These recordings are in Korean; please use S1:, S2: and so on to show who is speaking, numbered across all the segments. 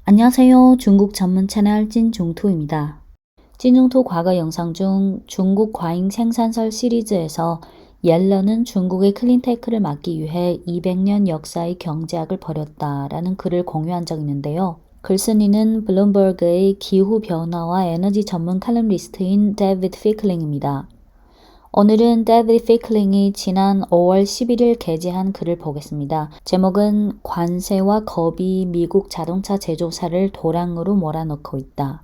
S1: 안녕하세요. 중국 전문 채널 찐중투입니다. 찐중투 과거 영상 중 중국 과잉 생산설 시리즈에서 옐런은 중국의 클린테크를 막기 위해 200년 역사의 경제학을 벌였다라는 글을 공유한 적이 있는데요. 글쓴이는 블룸버그의 기후변화와 에너지 전문 칼럼니스트인 데이비드 피클링입니다. 오늘은 데이비드 피클링이 지난 5월 11일 게재한 글을 보겠습니다. 제목은 관세와 겁이 미국 자동차 제조사를 도랑으로 몰아넣고 있다.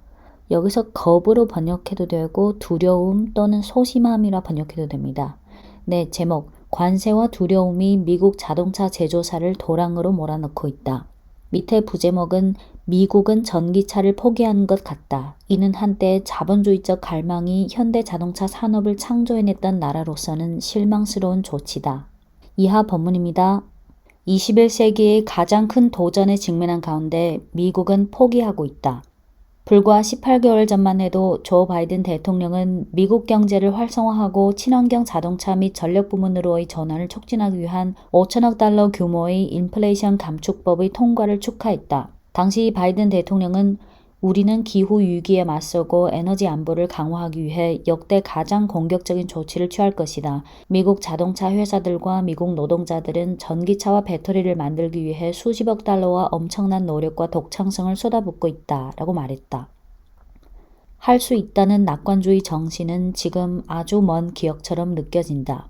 S1: 여기서 겁으로 번역해도 되고 두려움 또는 소심함이라 번역해도 됩니다. 네, 제목 관세와 두려움이 미국 자동차 제조사를 도랑으로 몰아넣고 있다. 밑에 부제목은 미국은 전기차를 포기하는 것 같다. 이는 한때 자본주의적 갈망이 현대 자동차 산업을 창조해냈던 나라로서는 실망스러운 조치다. 이하 본문입니다. 21세기의 가장 큰 도전에 직면한 가운데 미국은 포기하고 있다. 불과 18개월 전만 해도 조 바이든 대통령은 미국 경제를 활성화하고 친환경 자동차 및 전력 부문으로의 전환을 촉진하기 위한 5천억 달러 규모의 인플레이션 감축법의 통과를 축하했다. 당시 바이든 대통령은 우리는 기후 위기에 맞서고 에너지 안보를 강화하기 위해 역대 가장 공격적인 조치를 취할 것이다. 미국 자동차 회사들과 미국 노동자들은 전기차와 배터리를 만들기 위해 수십억 달러와 엄청난 노력과 독창성을 쏟아붓고 있다. 라고 말했다. 할 수 있다는 낙관주의 정신은 지금 아주 먼 기억처럼 느껴진다.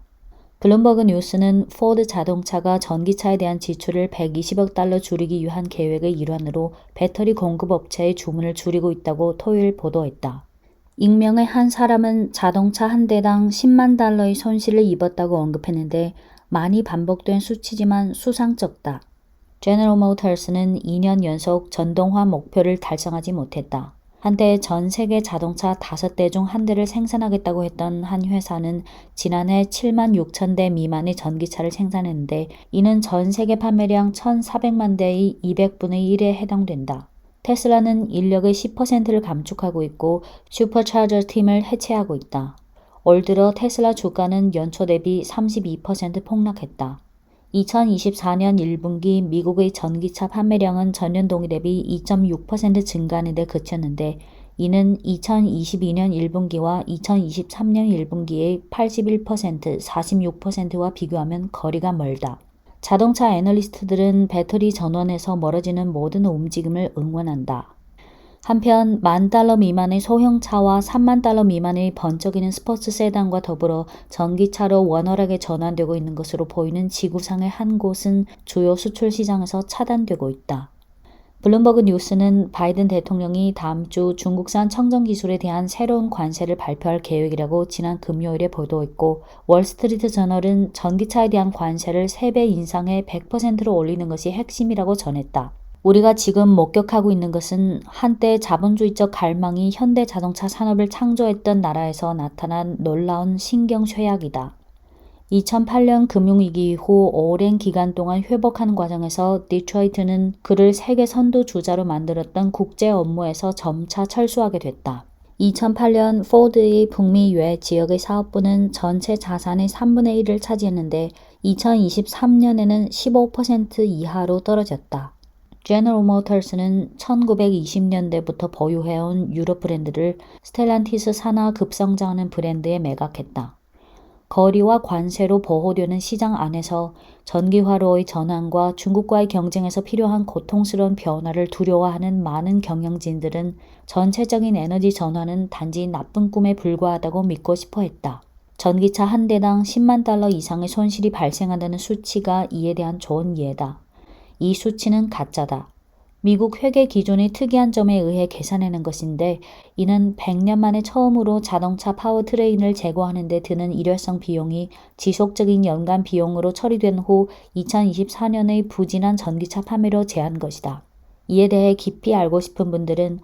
S1: 블룸버그 뉴스는 포드 자동차가 전기차에 대한 지출을 120억 달러 줄이기 위한 계획의 일환으로 배터리 공급업체의 주문을 줄이고 있다고 토요일 보도했다. 익명의 한 사람은 자동차 한 대당 10만 달러의 손실을 입었다고 언급했는데 많이 반복된 수치지만 수상쩍다. 제너럴 모터스는 2년 연속 전동화 목표를 달성하지 못했다. 한때 전 세계 자동차 5대 중 한 대를 생산하겠다고 했던 한 회사는 지난해 7만 6천 대 미만의 전기차를 생산했는데 이는 전 세계 판매량 1,400만 대의 200분의 1에 해당된다. 테슬라는 인력의 10%를 감축하고 있고 슈퍼차저 팀을 해체하고 있다. 올 들어 테슬라 주가는 연초 대비 32% 폭락했다. 2024년 1분기 미국의 전기차 판매량은 전년 동기 대비 2.6% 증가하는 데 그쳤는데 이는 2022년 1분기와 2023년 1분기의 81%, 46%와 비교하면 거리가 멀다. 자동차 애널리스트들은 배터리 전원에서 멀어지는 모든 움직임을 응원한다. 한편 10,000달러 미만의 소형차와 30,000달러 미만의 번쩍이는 스포츠 세단과 더불어 전기차로 원활하게 전환되고 있는 것으로 보이는 지구상의 한 곳은 주요 수출 시장에서 차단되고 있다. 블룸버그 뉴스는 바이든 대통령이 다음 주 중국산 청정 기술에 대한 새로운 관세를 발표할 계획이라고 지난 금요일에 보도했고 월스트리트 저널은 전기차에 대한 관세를 3배 인상해 100%로 올리는 것이 핵심이라고 전했다. 우리가 지금 목격하고 있는 것은 한때 자본주의적 갈망이 현대 자동차 산업을 창조했던 나라에서 나타난 놀라운 신경쇠약이다. 2008년 금융위기 이후 오랜 기간 동안 회복하는 과정에서 디트로이트는 그를 세계 선두 주자로 만들었던 국제 업무에서 점차 철수하게 됐다. 2008년 포드의 북미 외 지역의 사업부는 전체 자산의 3분의 1을 차지했는데 2023년에는 15% 이하로 떨어졌다. 제너럴 모터스는 1920년대부터 보유해온 유럽 브랜드를 스텔란티스 산하 급성장하는 브랜드에 매각했다. 거리와 관세로 보호되는 시장 안에서 전기화로의 전환과 중국과의 경쟁에서 필요한 고통스러운 변화를 두려워하는 많은 경영진들은 전체적인 에너지 전환은 단지 나쁜 꿈에 불과하다고 믿고 싶어 했다. 전기차 한 대당 10만 달러 이상의 손실이 발생한다는 수치가 이에 대한 좋은 예다. 이 수치는 가짜다. 미국 회계 기준의 특이한 점에 의해 계산해낸 것인데 이는 100년 만에 처음으로 자동차 파워트레인을 제거하는 데 드는 일회성 비용이 지속적인 연간 비용으로 처리된 후 2024년의 부진한 전기차 판매로 제한 것이다. 이에 대해 깊이 알고 싶은 분들은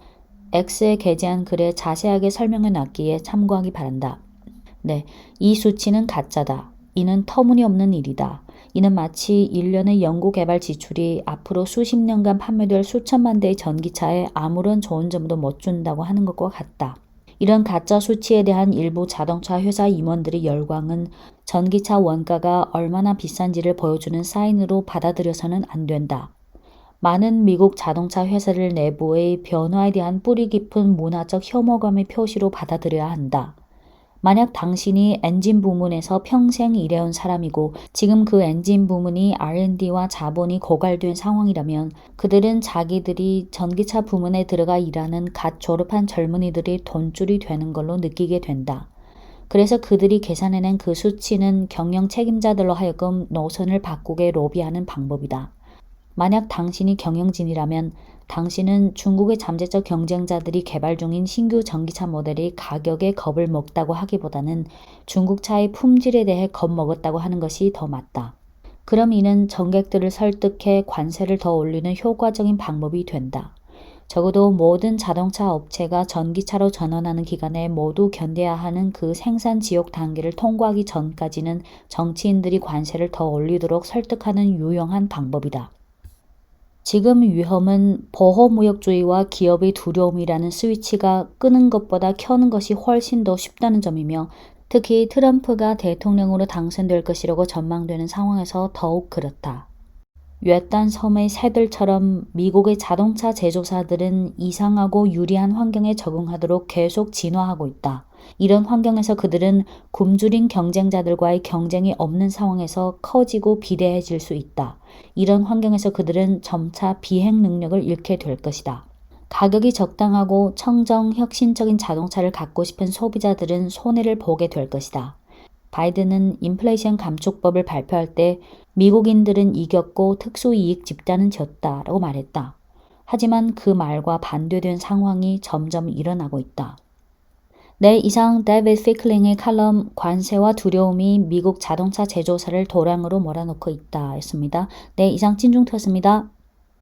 S1: X에 게재한 글에 자세하게 설명해 놨기에 참고하기 바란다. 네, 이 수치는 가짜다. 이는 터무니없는 일이다. 이는 마치 일련의 연구개발 지출이 앞으로 수십 년간 판매될 수천만 대의 전기차에 아무런 좋은 점도 못 준다고 하는 것과 같다. 이런 가짜 수치에 대한 일부 자동차 회사 임원들의 열광은 전기차 원가가 얼마나 비싼지를 보여주는 사인으로 받아들여서는 안 된다. 많은 미국 자동차 회사들 내부의 변화에 대한 뿌리 깊은 문화적 혐오감의 표시로 받아들여야 한다. 만약 당신이 엔진 부문에서 평생 일해온 사람이고 지금 그 엔진 부문이 R&D와 자본이 고갈된 상황이라면 그들은 자기들이 전기차 부문에 들어가 일하는 갓 졸업한 젊은이들이 돈줄이 되는 걸로 느끼게 된다. 그래서 그들이 계산해낸 그 수치는 경영 책임자들로 하여금 노선을 바꾸게 로비하는 방법이다. 만약 당신이 경영진이라면 당신은 중국의 잠재적 경쟁자들이 개발 중인 신규 전기차 모델이 가격에 겁을 먹다고 하기보다는 중국차의 품질에 대해 겁먹었다고 하는 것이 더 맞다. 그럼 이는 전객들을 설득해 관세를 더 올리는 효과적인 방법이 된다. 적어도 모든 자동차 업체가 전기차로 전환하는 기간에 모두 견뎌야 하는 그 생산 지옥 단계를 통과하기 전까지는 정치인들이 관세를 더 올리도록 설득하는 유용한 방법이다. 지금 위험은 보호무역주의와 기업의 두려움이라는 스위치가 끄는 것보다 켜는 것이 훨씬 더 쉽다는 점이며 특히 트럼프가 대통령으로 당선될 것이라고 전망되는 상황에서 더욱 그렇다. 외딴 섬의 새들처럼 미국의 자동차 제조사들은 이상하고 유리한 환경에 적응하도록 계속 진화하고 있다. 이런 환경에서 그들은 굶주린 경쟁자들과의 경쟁이 없는 상황에서 커지고 비대해질 수 있다. 이런 환경에서 그들은 점차 비행 능력을 잃게 될 것이다. 가격이 적당하고 청정 혁신적인 자동차를 갖고 싶은 소비자들은 손해를 보게 될 것이다. 바이든은 인플레이션 감축법을 발표할 때 미국인들은 이겼고 특수이익 집단은 졌다라고 말했다. 하지만 그 말과 반대된 상황이 점점 일어나고 있다. 네, 이상 데이비드 피클링의 칼럼 관세와 두려움이 미국 자동차 제조사를 도랑으로 몰아넣고 있다 였습니다. 네, 이상 찐중투였습니다.